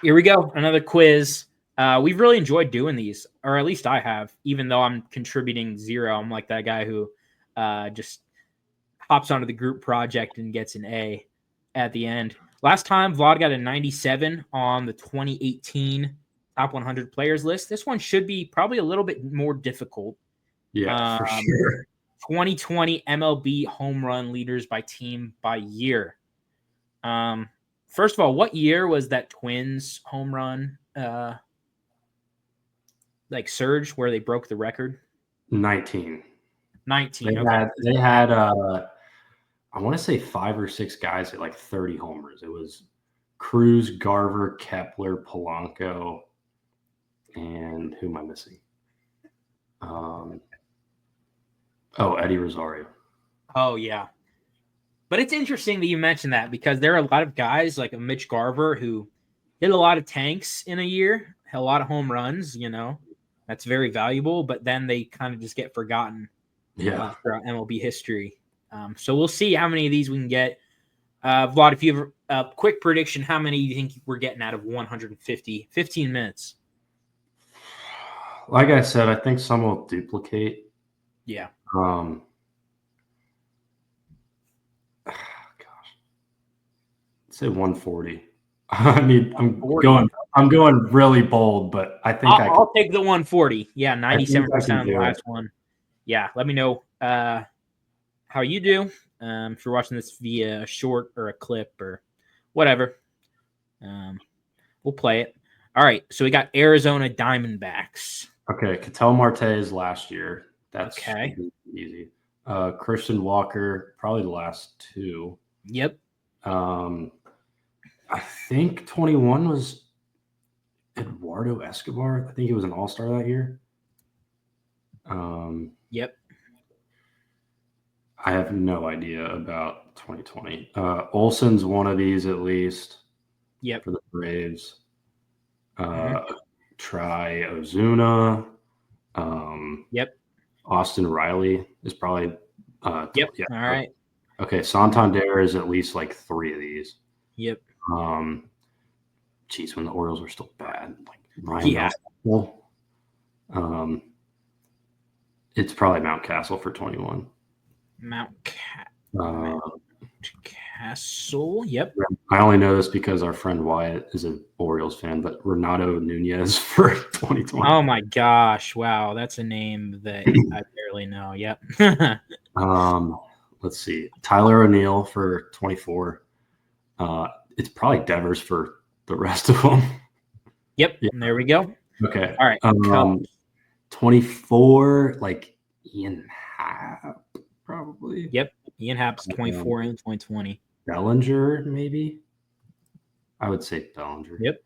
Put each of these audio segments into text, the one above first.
Here we go. Another quiz. We've really enjoyed doing these, or at least I have, even though I'm contributing 0. I'm like that guy who just hops onto the group project and gets an A at the end. Last time, Vlad got a 97 on the 2018 top 100 players list. This one should be probably a little bit more difficult. Yeah, for sure. 2020 MLB home run leaders by team by year. First of all, what year was that Twins home run surge where they broke the record? 19. 19. They had I want to say 5 or 6 guys at like 30 homers. It was Cruz, Garver, Kepler, Polanco, and who am I missing? Eddie Rosario. Oh, yeah. But it's interesting that you mentioned that because there are a lot of guys like a Mitch Garver who hit a lot of tanks in a year, hit a lot of home runs, That's very valuable, but then they kind of just get forgotten throughout MLB history. So we'll see how many of these we can get. Vlad, if you have a quick prediction, how many do you think we're getting out of 150? 15 minutes. Like I said, I think some will duplicate. Yeah. Gosh. Say 140. I mean, I'm going really bold, but I think I'll take the 140. Yeah, 97% on the last one. Yeah, let me know how you do. If you're watching this via a short or a clip or whatever, we'll play it. All right, so we got Arizona Diamondbacks. Okay, Ketel Marte's last year. That's okay. Easy. Christian Walker, probably the last 2. Yep. I think 21 was Eduardo Escobar. I think he was an all-star that year. Yep. I have no idea about 2020. Olsen's one of these at least. Yep. For the Braves. Try Ozuna. Yep. Austin Riley is probably. Yep. Yeah. All right. Okay, Santander is at least like 3 of these. Yep. When the Orioles were still bad, like Ryan Mountcastle. It's probably Mountcastle for 21. Mountcastle. Yep. I only know this because our friend Wyatt is an Orioles fan, but Renato Nunez for 2020. Oh my gosh! Wow, that's a name that I barely know. Yep. Let's see, Tyler O'Neill for 24. It's probably Devers for the rest of them. Yep. Yeah. There we go. Okay. All right. 24, like Ian Happ, probably. Yep. Ian Happ's 24 in 2020. Bellinger, maybe. I would say Bellinger. Yep.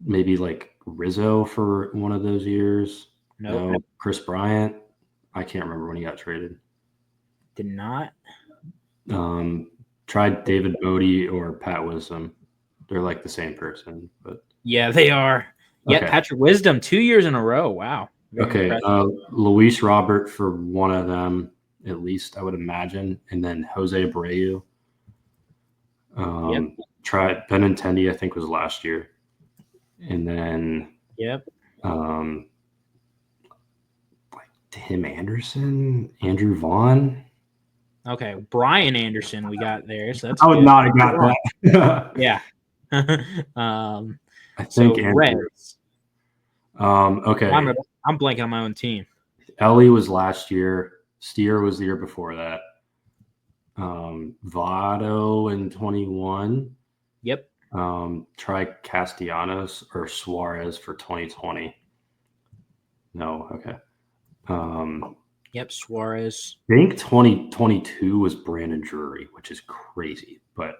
Maybe like Rizzo for one of those years. No. Chris Bryant. I can't remember when he got traded. Did not. Tried David Bodie or Pat Wisdom. They're like the same person, but yeah, they are. Yeah, okay. Patrick Wisdom 2 years in a row. Wow. Very Luis Robert for one of them, at least I would imagine, and then Jose Abreu. Tried Benintendi, I think was last year, and then like Tim Anderson, Andrew Vaughn. Okay, Brian Anderson we got there, so that's I would not have got that. Yeah. I think Reds. Okay. I'm blanking on my own team. Ellie was last year. Steer was the year before that. Votto in 21. Yep. Try Castellanos or Suarez for 2020. No, okay. Yep, Suarez. I think 2022 was Brandon Drury, which is crazy, but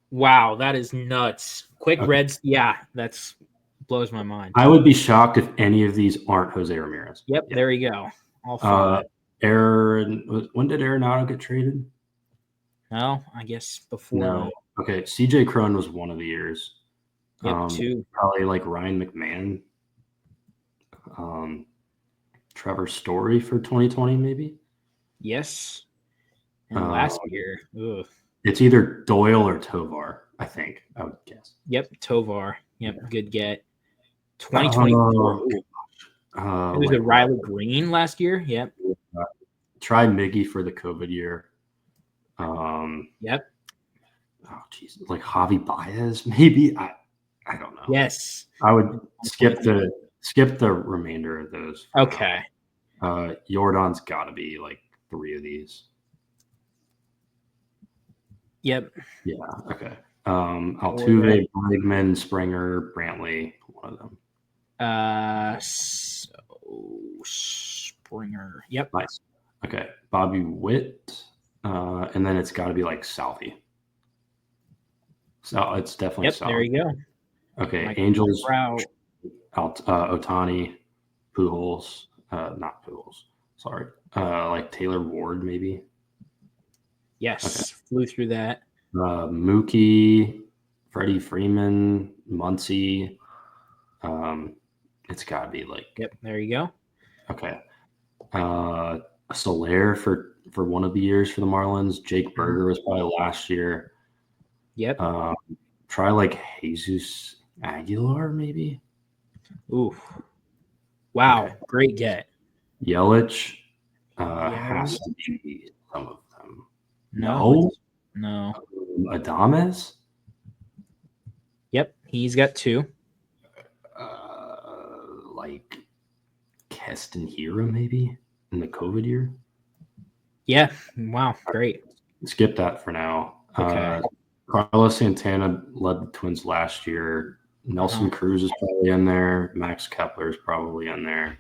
wow, that is nuts. Quick Reds, yeah, that's blows my mind. I would be shocked if any of these aren't Jose Ramirez. Yep, there you go. All five. When did Arenado get traded? No, I guess before. No. Okay, CJ Cron was one of the years. Yep, 2. Probably like Ryan McMahon. Trevor Story for 2020, maybe? Yes. And last year, it's either Doyle or Tovar, I think. I would Yep, Tovar. Yep, good get. 2024. It was Like a Riley Green last year. Yep. Try Miggy for the COVID year. Yep. Oh geez, like Javi Baez, maybe. I don't know. Yes. I would skip the remainder of those. Okay. Jordan's got to be like 3 of these. Yep. Yeah. Okay. Altuve, Bregman, Springer, Brantley, one of them. So Springer. Yep. Nice. Okay. Bobby Witt, and then it's got to be like Southie. So it's definitely Yep. Southie. There you go. Okay. Mike Angels, Trout. Otani, Pujols, not Pujols. Sorry. Like Taylor Ward, maybe. Yes. Okay. Flew through that. Mookie, Freddie Freeman, Muncy. It's got to be like. Yep. There you go. Okay. Soler for one of the years for the Marlins. Jake Berger was probably last year. Yep. Try like Jesus Aguilar, maybe. Ooh. Wow. Okay. Great get. Yelich has to be some of them. No. Adames? Yep. He's got 2. Like Keston Hira, maybe in the COVID year. Yeah. Wow. Great. Skip that for now. Okay. Carlos Santana led the Twins last year. Nelson Cruz is probably in there. Max Kepler is probably in there.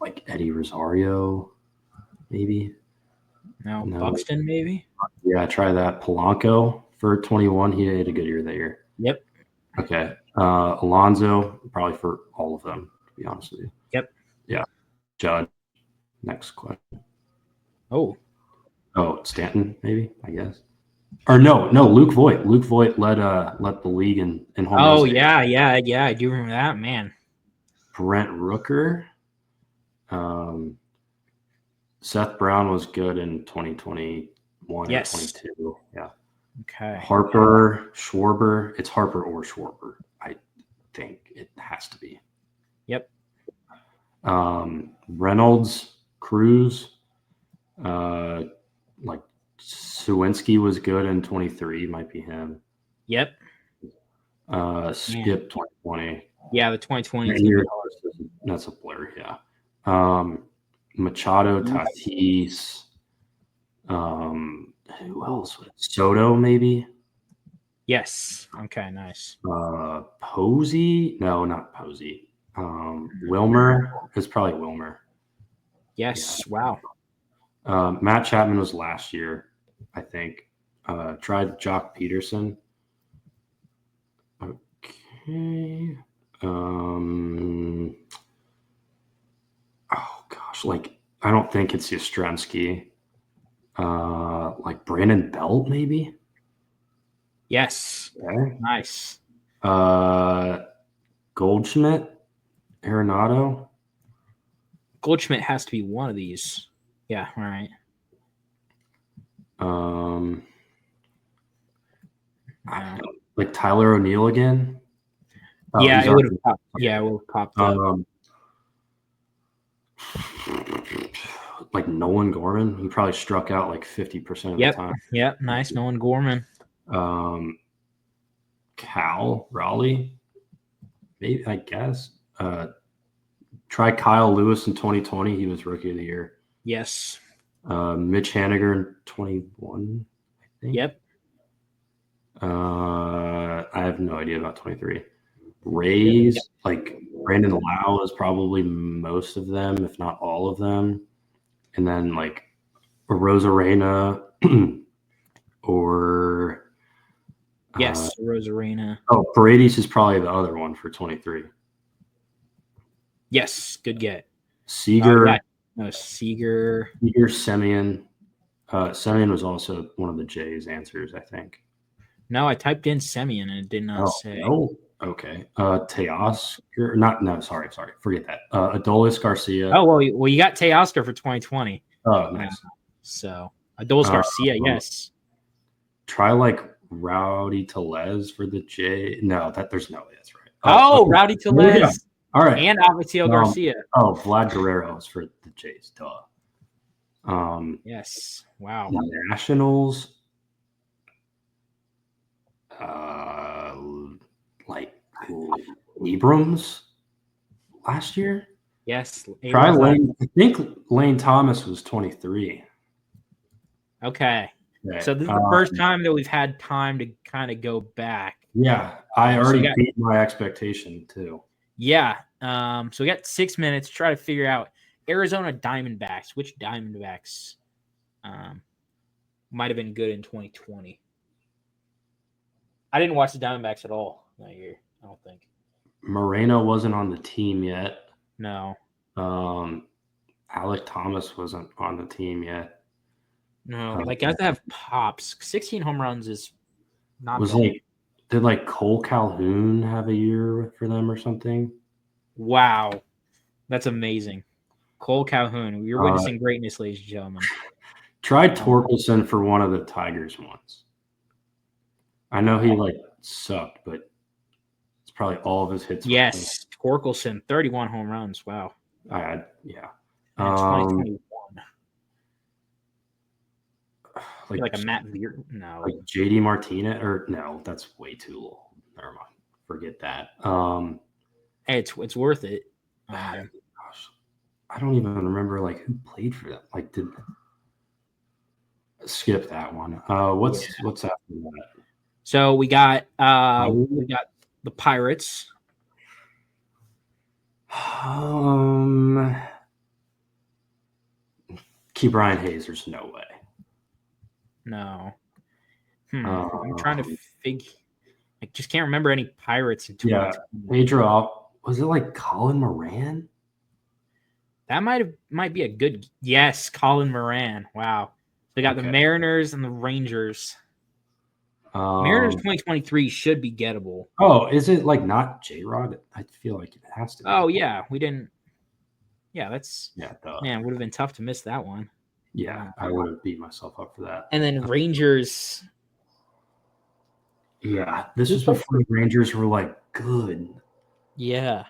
Like Eddie Rosario, maybe. No. Buxton, maybe. Yeah, try that. Polanco for 21. He had a good year that year. Yep. Okay. Alonso, probably for all of them, to be honest with you. Yep. Yeah. Judge. Next question. Oh, Stanton, maybe, I guess. Or no, Luke Voigt. Luke Voigt led the league in home runs. Oh, yeah. I do remember that, man. Brent Rooker. Seth Brown was good in 2021 and 22. Yeah. Okay. Harper, Schwarber. It's Harper or Schwarber. I think it has to be. Yep. Reynolds, Cruz. Like Sawinski was good in 23. Might be him. Yep. Skip 2020. Yeah, the 2020 year, that's a blur. Yeah. Machado, Tatis. Who else? Soto, maybe. Yes. Okay. Nice. Posey? No, not Posey. Wilmer is probably Wilmer. Yes. Yeah. Wow. Matt Chapman was last year, I think. Tried Jock Peterson. Okay. Oh gosh, like I don't think it's Yastrzemski. Like Brandon Belt, maybe. Yes. Okay. Nice. Goldschmidt, Arenado. Goldschmidt has to be one of these. Yeah. All right. Like Tyler O'Neill again. Yeah, it would have popped. Yeah, it would have popped up. Like Nolan Gorman, he probably struck out like 50% of the time. Yep, nice. Nolan Gorman. Cal Raleigh, maybe, I guess. Try Kyle Lewis in 2020. He was rookie of the year. Yes. Mitch Haniger in 21, I think. Yep. I have no idea about 23. Rays, like Brandon Lau is probably most of them, if not all of them. And then like Rosarena or yes, Rosarena. Paredes is probably the other one for 23. Yes, good get. Seager. Seager, Semien. Semien was also one of the Jays answers, I think. No, I typed in Semien and it did not say. Oh, okay. Teoscar. Sorry. Forget that. Adolis Garcia. Oh, well, you got Teoscar for 2020. Oh, nice. So, Adolis Garcia, yes. Try like Rowdy Tellez for the Jays. No, there's no way that's right. Oh, Rowdy Tellez. All right. And Avisail Garcia. Vlad Guerrero's for the Jays. Duh. Yes. Wow. Nationals. Like Abrams last year. Yes. Try Lane. I think Lane Thomas was 23. Okay. So this is the first time that we've had time to kind of go back. Yeah, I already beat my expectation too. Yeah. So we got 6 minutes to try to figure out Arizona Diamondbacks. Which Diamondbacks might have been good in 2020? I didn't watch the Diamondbacks at all that year, I don't think. Moreno wasn't on the team yet. No. Alec Thomas wasn't on the team yet. No, like guys that have pops. 16 home runs is not was bad. Like, did like Cole Calhoun have a year for them or something? Wow. That's amazing. Cole Calhoun. You're witnessing greatness, ladies and gentlemen. Try Torkelson for one of the Tigers once. I know he like sucked, but it's probably all of his hits. Yes, Torkelson, 31 home runs. Wow. Yeah. And 2021. Like a Matt Veer. No. Like JD Martinez, or no, that's way too low. Never mind. Forget that. Hey, it's worth it. Gosh, I don't even remember like who played for them. Like, did skip that one. What's after that? So we got the Pirates. Key Brian Hayes, there's no way. No. I'm trying to figure. I just can't remember any Pirates in 2020. Yeah, Pedro. Was it like Colin Moran? That might be a good yes, Colin Moran. Wow. They got the Mariners and the Rangers. Mariners 2023 should be gettable. Oh, is it like not J-Rod? I feel like it has to be. Oh, yeah. We didn't. Yeah, that's. Yeah, man, would have been tough to miss that one. Yeah, I would have beat myself up for that. And then Rangers. Yeah, this was before the Rangers were like good. Yeah.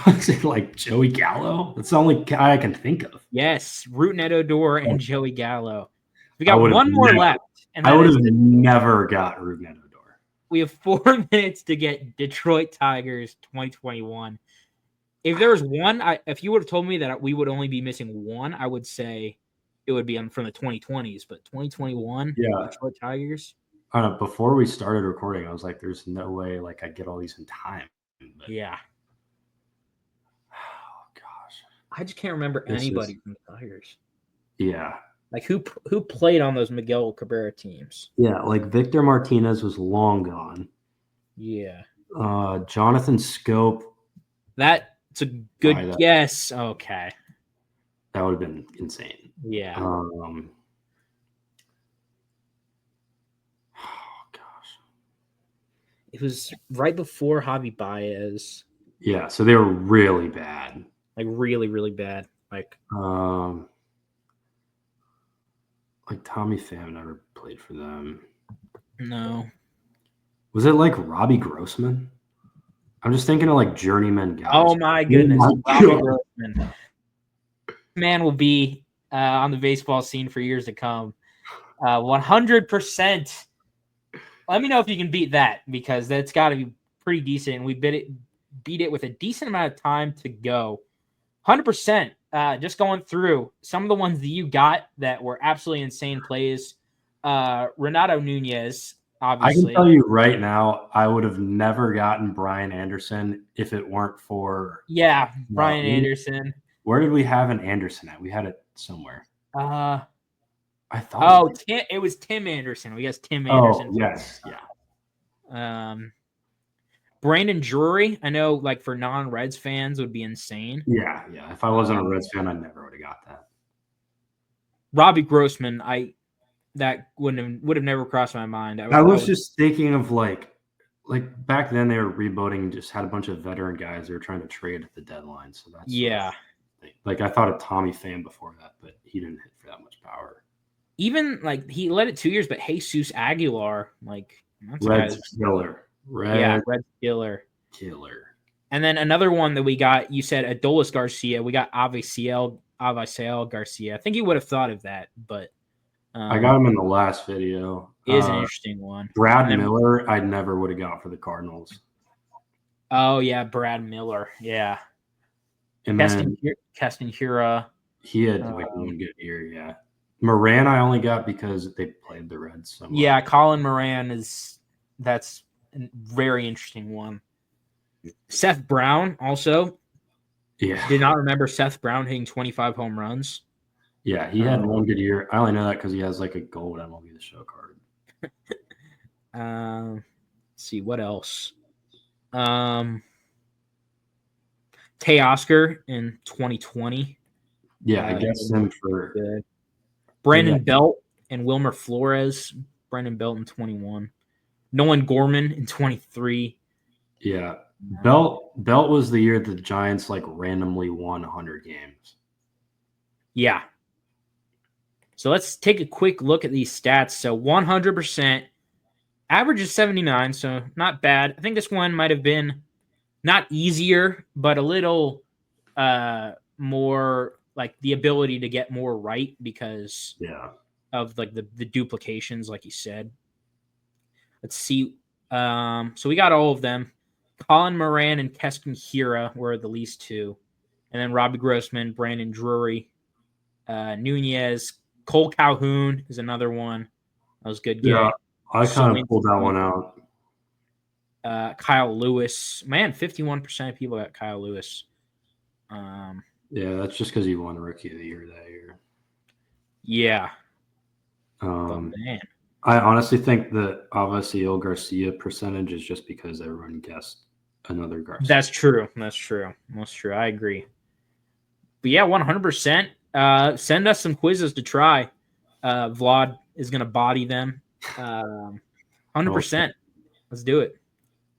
Is it like Joey Gallo? That's the only guy I can think of. Yes, Rougned Odor and Joey Gallo. We got one more left. And I would have never got Rougned Odor. We have 4 minutes to get Detroit Tigers 2021. If there was one, if you would have told me that we would only be missing one, I would say it would be from the 2020s. But 2021, Detroit Tigers. I don't know. Before we started recording, I was like, "There's no way like I get all these in time." But, yeah. Oh gosh. I just can't remember anybody from the Tigers. Yeah. Like who played on those Miguel Cabrera teams? Yeah, like Victor Martinez was long gone. Yeah. Jonathan Scope. That's a good guess. Okay. That would have been insane. Yeah. Oh gosh. It was right before Javi Baez. Yeah, so they were really bad. Like really, really bad. Like Tommy Pham never played for them. No. Was it like Robbie Grossman? I'm just thinking of like journeyman guys. Oh my goodness. Robbie Grossman. Man will be on the baseball scene for years to come. 100%. Let me know if you can beat that, because that's got to be pretty decent. We beat it with a decent amount of time to go. 100%. Just going through some of the ones that you got that were absolutely insane plays. Renato Nunez, obviously. I can tell you right now, I would have never gotten Brian Anderson if it weren't for Brian Anderson. Where did we have an Anderson at? We had it somewhere. I thought. it was Tim Anderson. We guessed Tim Anderson. Oh yes, yeah. Brandon Drury, I know, like for non-Reds fans, would be insane. Yeah. If I wasn't a Reds fan, I never would have got that. Robbie Grossman, that would have never crossed my mind. I was just thinking of like back then they were rebuilding and just had a bunch of veteran guys they were trying to trade at the deadline. So that's yeah. Like I thought of Tommy Pham before that, but he didn't hit for that much power. even like he led it 2 years, but Jesus Aguilar, like that's a Red guy. killer. Yeah, Red Killer. Killer. And then another one that we got, you said Adolis Garcia. We got Avisail Garcia. I think he would have thought of that, but I got him in the last video. Is an interesting one. Brad Miller, I never would have got for the Cardinals. Oh yeah, Brad Miller. Yeah. And Keston Hura. He had like one good year, yeah. Moran I only got because they played the Reds so much. Yeah, Colin Moran that's a very interesting one. Seth Brown also. Yeah. Did not remember Seth Brown hitting 25 home runs. Yeah, he had one good year. I only know that because he has like a gold MLB The Show card. Let's see what else. Teoscar in 2020. Yeah, I guess him for good. Brandon Belt and Wilmer Flores. Brandon Belt in 21. Nolan Gorman in 23. Yeah. Belt was the year the Giants like randomly won 100 games. Yeah. So let's take a quick look at these stats. So 100%. Average is 79, so not bad. I think this one might have been not easier, but a little more like the ability to get more right because of like the duplications, like you said. Let's see. So we got all of them. Colin Moran and Keston Hura were the least two. And then Robbie Grossman, Brandon Drury, Nunez, Cole Calhoun is another one. That was good game. Yeah, I kind of pulled that one out. Kyle Lewis. Man, 51% of people got Kyle Lewis. Yeah, that's just because he won Rookie of the Year that year. Yeah. Man. I honestly think that Avisail Garcia percentage is just because everyone guessed another Garcia. That's true. I agree. But yeah, 100%. Send us some quizzes to try. Vlad is going to body them. 100%. Let's do it.